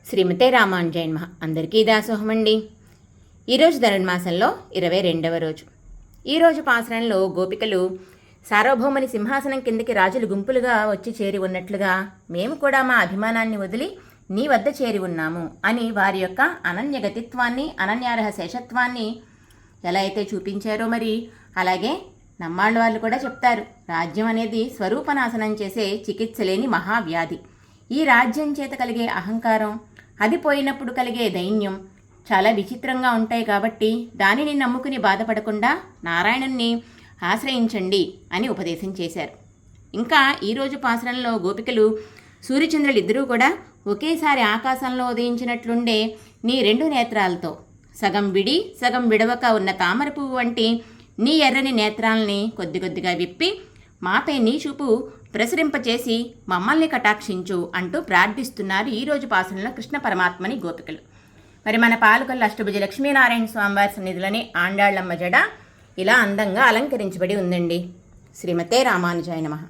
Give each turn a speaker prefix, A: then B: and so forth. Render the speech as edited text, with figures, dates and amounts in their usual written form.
A: శ్రీమతే రామానుజాయ నమః. అందరికీ దాసోహమండి. ఈరోజు ధనుర్మాసంలో 22వ రోజు. ఈరోజు పాసరంలో గోపికలు సార్వభౌముని సింహాసనం కిందకి రాజులు గుంపులుగా వచ్చి చేరి ఉన్నట్లుగా మేము కూడా మా అభిమానాన్ని వదిలి నీ వద్ద చేరి ఉన్నాము అని వారి యొక్క అనన్యగతిత్వాన్ని అనన్యార్హ శేషత్వాన్ని ఎలా అయితే చూపించారో మరి అలాగే నమ్మాళ్ళ వాళ్ళు కూడా చెప్తారు, రాజ్యం అనేది స్వరూపనాశనం చేసే చికిత్స లేని మహావ్యాధి. ఈ రాజ్యం చేత కలిగే అహంకారం, అది పోయినప్పుడు కలిగే దైన్యం చాలా విచిత్రంగా ఉంటాయి. కాబట్టి దానిని నమ్ముకుని బాధపడకుండా నారాయణుణ్ణి ఆశ్రయించండి అని ఉపదేశం చేశారు. ఇంకా ఈరోజు పాసరంలో గోపికలు సూర్యచంద్రులిద్దరూ కూడా ఒకేసారి ఆకాశంలో ఉదయించినట్లుండే నీ 2 నేత్రాలతో సగం విడి సగం విడవక ఉన్న తామర పువ్వు వంటి నీ ఎర్రని నేత్రాలని కొద్ది కొద్దిగా విప్పి మాపై నీ చూపు ప్రసరింపచేసి మమ్మల్ని కటాక్షించు అంటూ ప్రార్థిస్తున్నారు ఈరోజు పాసరంలో కృష్ణ పరమాత్మని గోపికలు. మరి మన పాలకొల్లు అష్టభుజ లక్ష్మీనారాయణ స్వామివారి సన్నిధిలోని ఆండాళ్ళమ్మ జడ ఇలా అందంగా అలంకరించబడి ఉందండి. శ్రీమతే రామానుజాయ నమః.